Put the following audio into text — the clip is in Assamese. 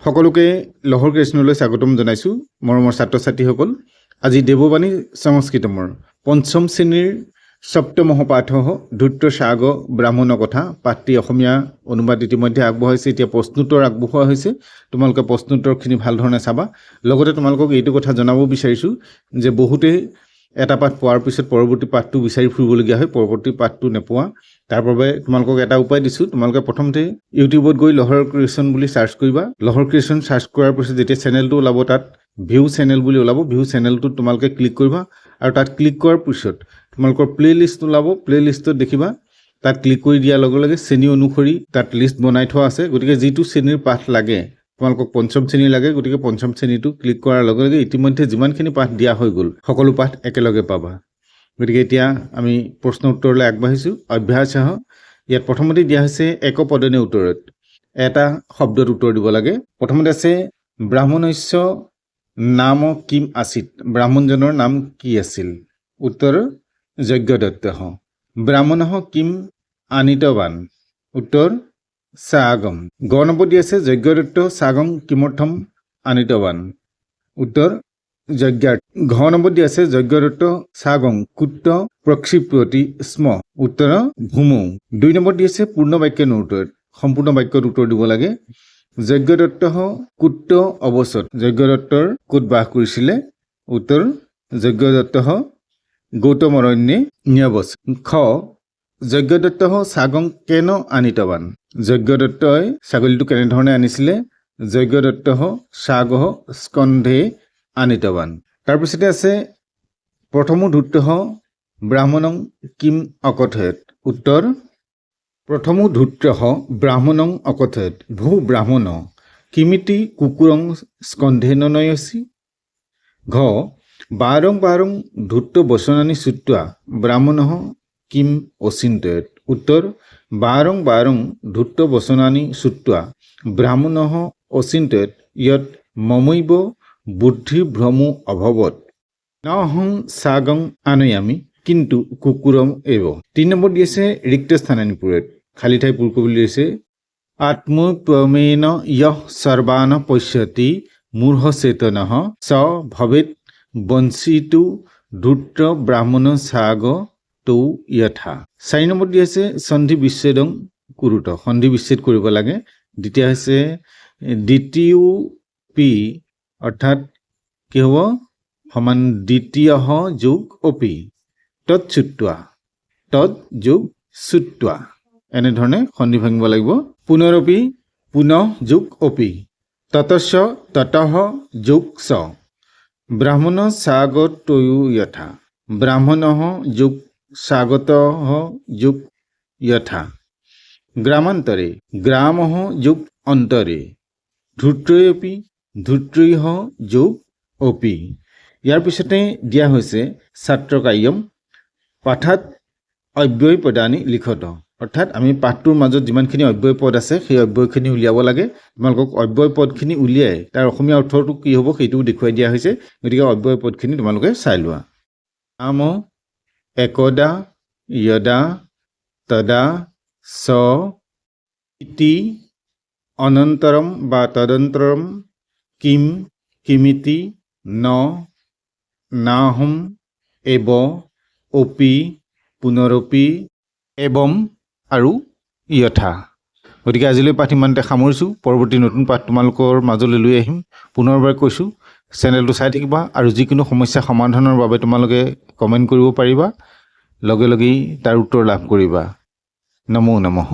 সকলোকে লহৰ কৃষ্ণলৈ স্বাগতম জনাইছোঁ মৰমৰ ছাত্ৰ ছাত্ৰীসকল। আজি দেৱবাণী সংস্কৃতমৰ পঞ্চম শ্ৰেণীৰ সপ্তমহ পাঠ ধূৰ্ত সাগ ব্ৰাহ্মণ কথা পাঠটি অসমীয়া অনুবাদ ইতিমধ্যে আগবঢ়াইছে। এতিয়া প্ৰশ্নোত্তৰ আগবঢ়োৱা হৈছে। তোমালোকে প্ৰশ্নোত্তৰখিনি ভাল ধৰণে চাবা। লগতে তোমালোকক এইটো কথা জনাব বিচাৰিছোঁ যে বহুতে এটা পাঠ পোৱাৰ পিছত পৰৱৰ্তী পাঠটো বিচাৰি ফুৰিবলগীয়া হয়, পৰৱৰ্তী পাঠটো নোপোৱা। তাৰ বাবে তোমালোকক এটা উপায় দিছোঁ। তোমালোকে প্ৰথমতে ইউটিউবত গৈ লহৰ ক্ৰিয়েশ্যন বুলি চাৰ্চ কৰিবা। লহৰ ক্ৰিয়েশ্যন চাৰ্চ কৰাৰ পিছত যেতিয়া চেনেলটো ওলাব তাত ভিউ চেনেল বুলি ওলাব। ভিউ চেনেলটোত তোমালোকে ক্লিক কৰিবা আৰু তাত ক্লিক কৰাৰ পিছত তোমালোকৰ প্লে'লিষ্ট ওলাব। প্লে'লিষ্টত দেখিবা তাত ক্লিক কৰি দিয়াৰ লগে লগে শ্ৰেণী অনুসৰি তাত লিষ্ট বনাই থোৱা আছে। গতিকে যিটো শ্ৰেণীৰ পাঠ লাগে, তোমালোকক পঞ্চম শ্ৰেণী লাগে, গতিকে পঞ্চম শ্ৰেণীটো ক্লিক কৰাৰ লগে লগে ইতিমধ্যে যিমানখিনি পাঠ দিয়া হৈ গ'ল সকলো পাঠ একেলগে পাবা। গতিকে এতিয়া আমি প্ৰশ্ন উত্তৰলৈ আগবাঢ়িছোঁ। অভ্যাসঃ ইয়াত প্ৰথমতে দিয়া হৈছে একপদনে উত্তৰত এটা শব্দত উত্তৰ দিব লাগে। প্ৰথমতে আছে ব্ৰাহ্মণস্য নাম কিম আছিত। ব্ৰাহ্মণজনৰ নাম কি আছিল? উত্তৰ যজ্ঞদত্ত। ব্ৰাহ্মণঃ কিম আনিতৱান। উত্তৰ সাগম। গ নম্বৰ দি আছে যজ্ঞদত্ত সাগম কিমৰ্থম আনিতৱান। উত্তৰ যজ্ঞাৰ্থ। ঘ নম্বৰ দি আছে যজ্ঞদত্ত সাগং কুত্ৰ প্ৰক্ষিপ্যতি স্ম। উত্তৰ ভূমৌ। 2 নম্বৰ দি আছে পূৰ্ণ বাক্যৰ উত্তৰত সম্পূৰ্ণ বাক্যত উত্তৰ দিব লাগে। যজ্ঞদত্ত কুত্ৰ অৱসত। যজ্ঞদত্তৰ ক'ত বাস কৰিছিলে? উত্তৰ যজ্ঞদত্ত গৌতম অৰণ্যে ন্যৱস। খ যজ্ঞদত্ত সাগং কেন আনিতৱান। যজ্ঞদত্তই ছাগলীটো কেনেধৰণে আনিছিলে? যজ্ঞদত্ত সাগ স্কন্ধে আনিতৱান। তাৰপিছতে আছে প্ৰথমো ধূৰ্ত ব্ৰাহ্মণং কিম অকথয়ত। উত্তৰ প্ৰথমো ধূৰ্ত ব্ৰাহ্মণং অকথয়ত ভূ ব্ৰাহ্মণ কিমিতি কুকুৰং স্কন্ধেন নয়সি। ঘ বাৰং বাৰং ধূৰ্ত বচনানি শ্ৰুত্বা ব্ৰাহ্মণঃ কিম অচিন্তয়ত। উত্তৰ বাৰং বাৰং ধূৰ্ত বচনানি শ্ৰুত্বা ব্ৰাহ্মণঃ অচিন্তয়ত ইয়ত মমৈব বুদ্ধিভ্ৰমো অভৱত নহং সাগং আনয়ামি কিন্তু কুকুৰম এব। 3 নম্বৰ দি আছে ৰিক্ত স্থানানি পূৰয়ত খালী ঠাই পূৰ কৰিবলৈ দিছে। আত্মপ্ৰমেণ ইয়ঃ সৰ্বান পশ্যতি মূঢ় চেতনঃ স ভৱেত বঞ্চিতো ধূৰ্ত ব্ৰাহ্মণ সাগ তৌ যথা। 4 নম্বৰ দি আছে সন্ধি বিচ্ছেদং কুৰুত। সন্ধি বিচ্ছেদ কৰিব লাগে। দ্বিতীয় হৈছে দ্বিতীয় পি অৰ্থাৎ কি হ'ব? সমান দ্বিতীয় যোগ অপি তৎ চুত্বা। তৎ যোগ চুত্বা এনেধৰণে সন্ধি ভাঙিব লাগিব। পুনৰপি পুনঃ যোগ অপি ততস্য ততঃ যোগ স ব্ৰাহ্মণ স্বাগতয়ো যথা। ব্ৰাহ্মণঃ যোগ স্বাগতঃ যোগ যথা। গ্ৰামান্তৰে গ্ৰামঃ যোগ অন্তৰে ধূৰ্তয়পি ধূৰ্তৈঃ যোগ অপি। ইয়াৰ পিছতে দিয়া হৈছে ছাত্ৰকাৰ্যম পাঠাত অব্যয় পদানি লিখত। অৰ্থাৎ আমি পাঠটোৰ মাজত যিমানখিনি অব্যয় পদ আছে সেই অব্যয়খিনি উলিয়াব লাগে। তোমালোকক অব্যয় পদখিনি উলিয়াই তাৰ অসমীয়া অৰ্থটো কি হ'ব সেইটোও দেখুৱাই দিয়া হৈছে। গতিকে অব্যয় পদখিনি তোমালোকে চাই লোৱা। আম একদা যদা তদা স ইতি অনন্তৰম বা তদন্তৰম কিম কিমিতি ন নাহম এব অপি পুনৰপি এবম আৰু যথা। গতিকে আজিলৈ পাঠ ইমানতে সামৰিছোঁ। পৰৱৰ্তী নতুন পাঠ তোমালোকৰ মাজলৈ লৈ আহিম। পুনৰবাৰ কৈছোঁ চেনেলটো চাই থাকিবা আৰু যিকোনো সমস্যা সমাধানৰ বাবে তোমালোকে কমেণ্ট কৰিব পাৰিবা। লগে লগেই তাৰ উত্তৰ লাভ কৰিবা। নমো নমঃ।